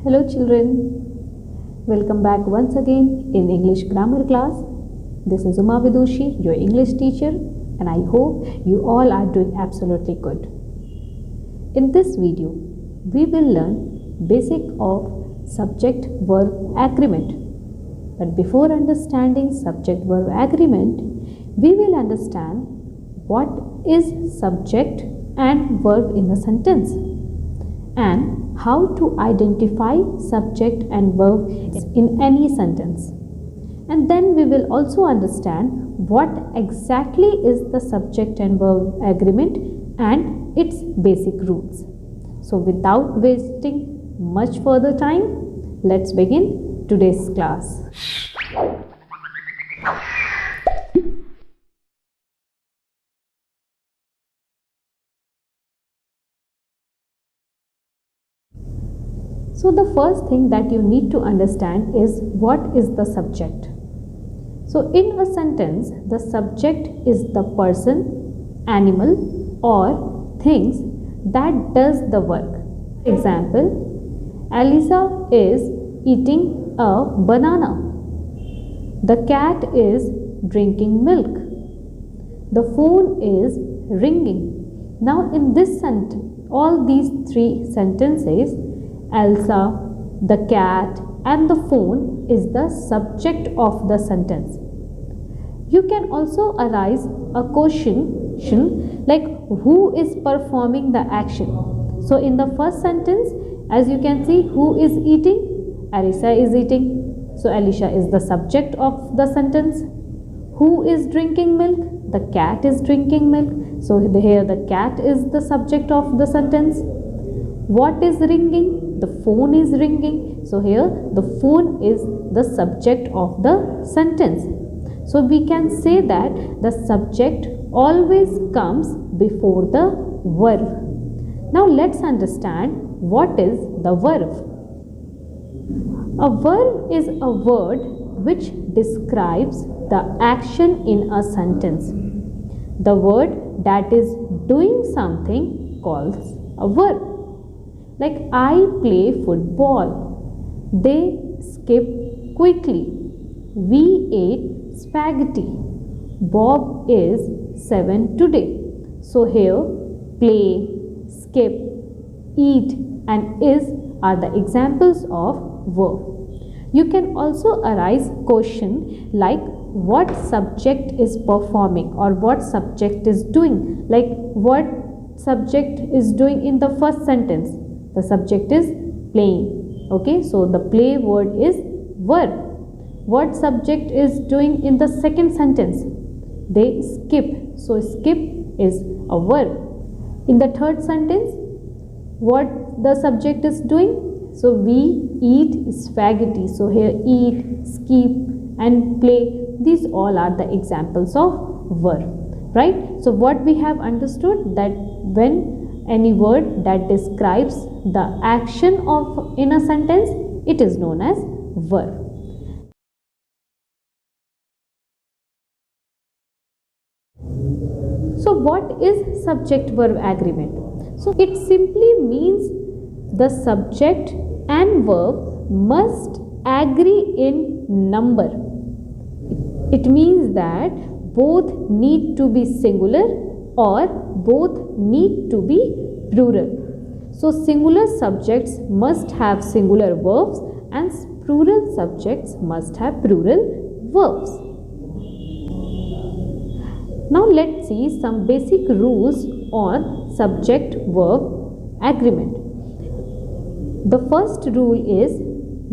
Hello children, welcome back once again in English grammar class. This is Uma Vidushi, your English teacher, and I hope you all are doing absolutely good. In this video, we will learn basic of subject-verb agreement. But before understanding subject-verb agreement, we will understand what is subject and verb in a sentence and how to identify subject and verb in any sentence. And then we will also understand what exactly is the subject and verb agreement and its basic rules. So without wasting much further time, let's begin today's class. So the first thing that you need to understand is what is the subject. So in a sentence, the subject is the person, animal or things that does the work. For example, Alisa is eating a banana. The cat is drinking milk. The phone is ringing. Now in this sentence, all these three sentences, Elsa, the cat and the phone is the subject of the sentence. You can also arise a question like who is performing the action. So in the first sentence, as you can see, who is eating? Alisa is eating. So Alicia is the subject of the sentence. Who is drinking milk? The cat is drinking milk. So here the cat is the subject of the sentence. What is ringing? The phone is ringing. So here the phone is the subject of the sentence. So we can say that the subject always comes before the verb. Now let's understand what is the verb. A verb is a word which describes the action in a sentence. The word that is doing something calls a verb. Like I play football. They skip quickly. We ate spaghetti. Bob is 7 today. So here play, skip, eat and is are the examples of verb. You can also arise question like what subject is performing or what subject is doing. Like what subject is doing in the first sentence? The subject is playing. Okay, so the play word is verb. What subject is doing in the second sentence? They skip. So skip is a verb. In the third sentence, what the subject is doing? So we eat spaghetti. So here eat, skip and play. These all are the examples of verb. Right? So what we have understood that when any word that describes the action of in a sentence, it is known as verb. So what is subject-verb agreement? So it simply means the subject and verb must agree in number. It means that both need to be singular or both need to be plural. So singular subjects must have singular verbs and plural subjects must have plural verbs. Now let's see some basic rules on subject-verb agreement. The first rule is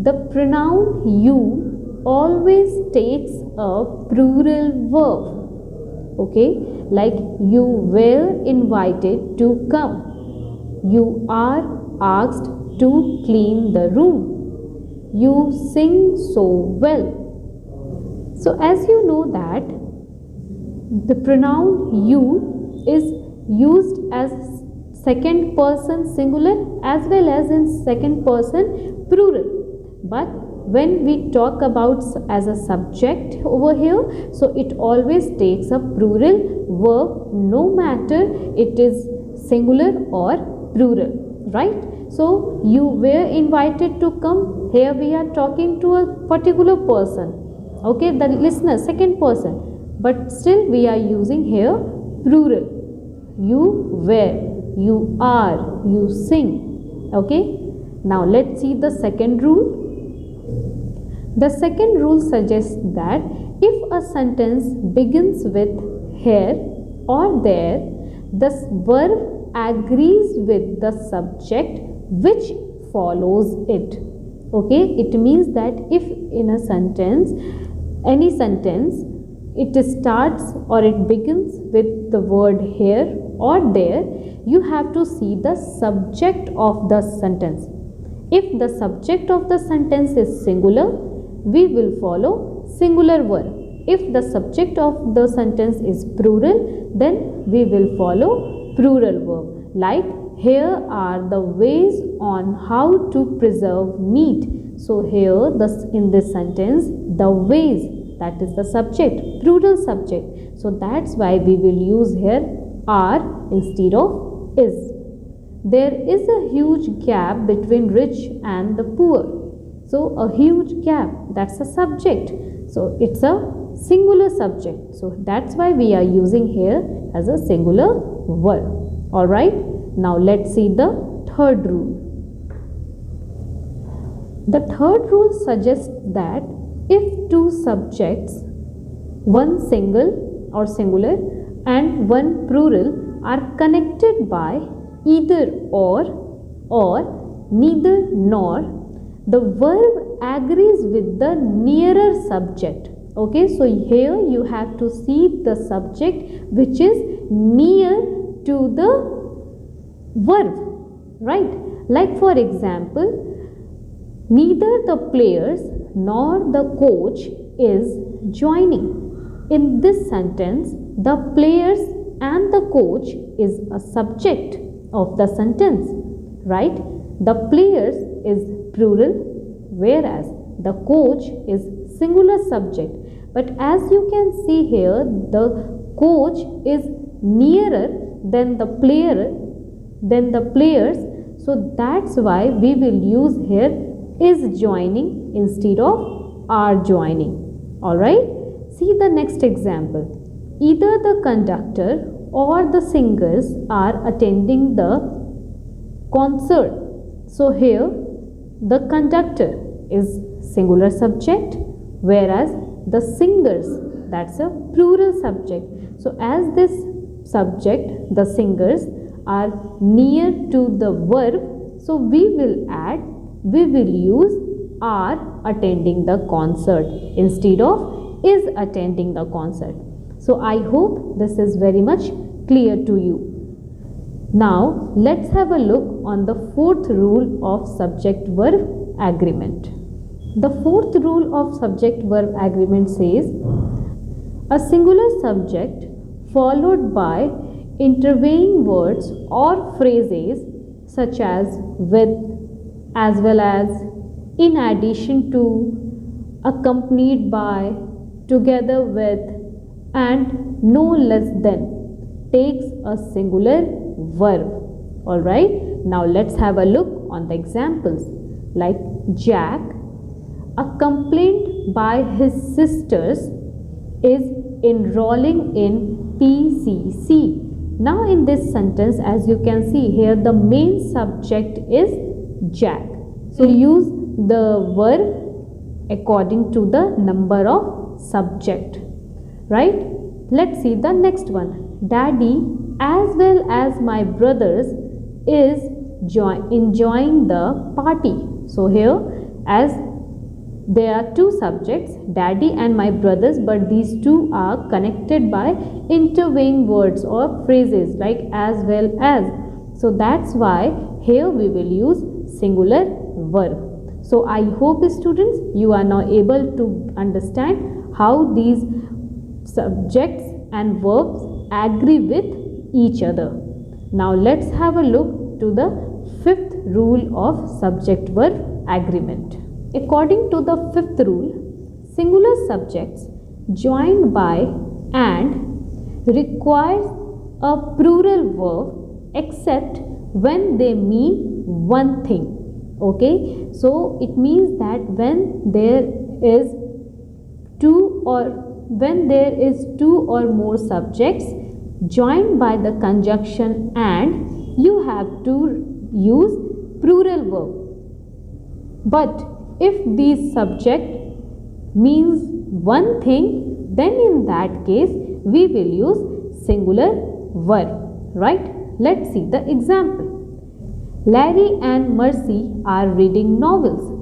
the pronoun you always takes a plural verb. Okay, like you were invited to come. You are asked to clean the room. You sing so well. So as you know that the pronoun you is used as second person singular as well as in second person plural. But when we talk about as a subject over here, so it always takes a plural verb no matter it is singular or plural, right? So you were invited to come. Here we are talking to a particular person. Okay, the listener, second person. But still we are using here plural. You were, you are, you sing. Okay. Now let's see the second rule. The second rule suggests that if a sentence begins with here or there, the verb agrees with the subject which follows it. Okay, it means that if in a sentence, any sentence, it starts or it begins with the word here or there, you have to see the subject of the sentence. If the subject of the sentence is singular, we will follow singular verb. If the subject of the sentence is plural, then we will follow plural verb. Like, here are the ways on how to preserve meat. So here in this sentence, the ways, that is the subject, plural subject. So that's why we will use here are instead of is. There is a huge gap between rich and the poor. So a huge gap, that's a subject. So it's a singular subject. So that's why we are using here as a singular verb. Alright. Now let's see the third rule. The third rule suggests that if two subjects, one single or singular and one plural, are connected by either or neither nor, the verb agrees with the nearer subject. Okay, so here you have to see the subject which is near to the verb, right? Like for example, neither the players nor the coach is joining. In this sentence, the players and the coach is a subject of the sentence, right? The players is plural, whereas the coach is singular subject. But as you can see here, the coach is nearer than the players. So that's why we will use here is joining instead of are joining. Alright. See the next example. Either the conductor or the singers are attending the concert. So here the conductor is singular subject, whereas the singers, that's a plural subject. So as this subject, the singers, are near to the verb, so we will use are attending the concert instead of is attending the concert. So I hope this is very much clear to you. Now let's have a look on the fourth rule of subject-verb agreement. The fourth rule of subject-verb agreement says a singular subject followed by intervening words or phrases such as with, as well as, in addition to, accompanied by, together with, and no less than takes a singular verb. Alright, now let's have a look on the examples. Like Jack, accompanied by his sisters, is enrolling in PCC. Now in this sentence, as you can see here, the main subject is Jack. So use the verb according to the number of subject, right? Let's see the next one. Daddy as well as my brothers is enjoying the party. So here, as there are two subjects, daddy and my brothers, but these two are connected by intervening words or phrases like as well as. So that's why here we will use singular verb. So I hope students, you are now able to understand how these subjects and verbs agree with each other. Now let's have a look to the fifth rule of subject-verb agreement. According to the fifth rule, singular subjects joined by and requires a plural verb except when they mean one thing. Okay, so it means that when there is two or more subjects joined by the conjunction and, you have to use plural verb. But if the subject means one thing, then in that case we will use singular verb, right? Let's see the example. Larry and Mercy are reading novels.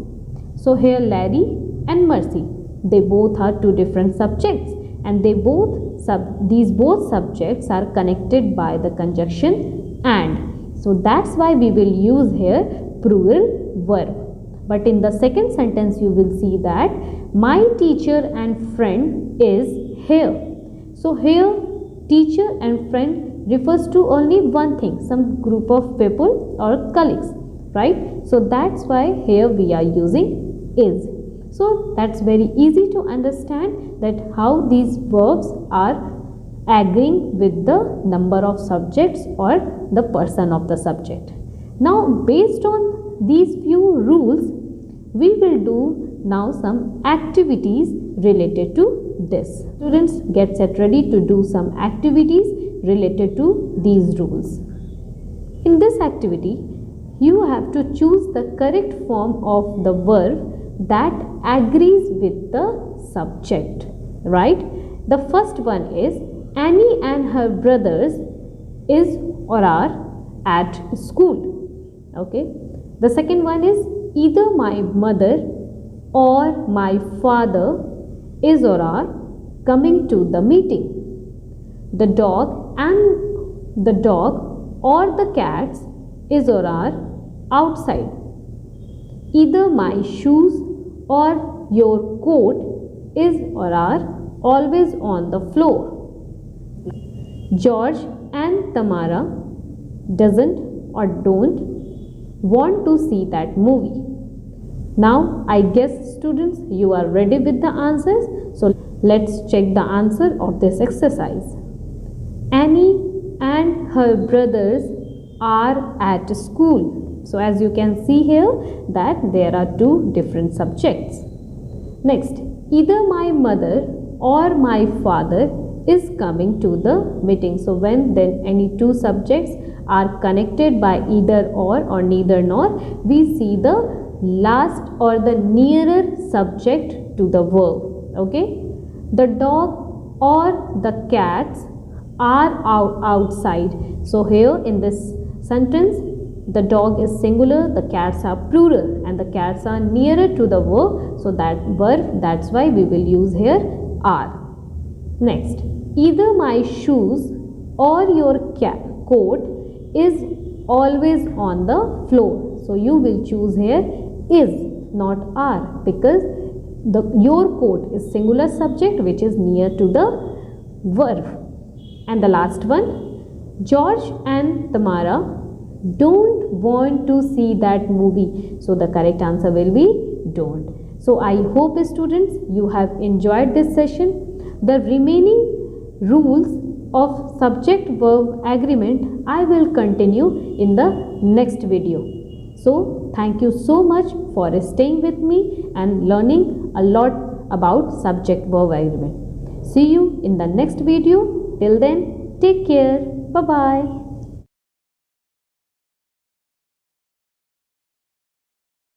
So here Larry and Mercy, they both are two different subjects, and these both subjects are connected by the conjunction and. So that's why we will use here plural verb. But in the second sentence you will see that my teacher and friend is here. So here teacher and friend refers to only one thing, some group of people or colleagues, right? So that's why here we are using is. So that's very easy to understand that how these verbs are agreeing with the number of subjects or the person of the subject. Now based on these few rules, we will do now some activities related to this. Students, get set ready to do some activities related to these rules. In this activity, you have to choose the correct form of the verb that agrees with the subject, right? The first one is Annie and her brothers is or are at school. Okay. The second one is either my mother or my father is or are coming to the meeting. The dog or the cats is or are outside. Either my shoes or your coat is or are always on the floor. George and Tamara doesn't or don't want to see that movie. Now I guess students you are ready with the answers. So let's check the answer of this exercise. Annie and her brothers are at school. So as you can see here that there are two different subjects. Next, either my mother or my father is coming to the meeting. So when then any two subjects are connected by either or neither nor, we see the last or the nearer subject to the verb. Okay, the dog or the cats are outside. So here in this sentence, the dog is singular, the cats are plural, and the cats are nearer to the verb. So that verb, that's why we will use here are. Next, either my shoes or your coat is always on the floor. So you will choose here is, not are, because your coat is singular subject which is near to the verb. And the last one, George and Tamara don't want to see that movie. So the correct answer will be don't. So I hope students you have enjoyed this session. The remaining rules of subject verb agreement I will continue in the next video. So thank you so much for staying with me and learning a lot about subject verb agreement. See you in the next video. Till then, take care. Bye bye.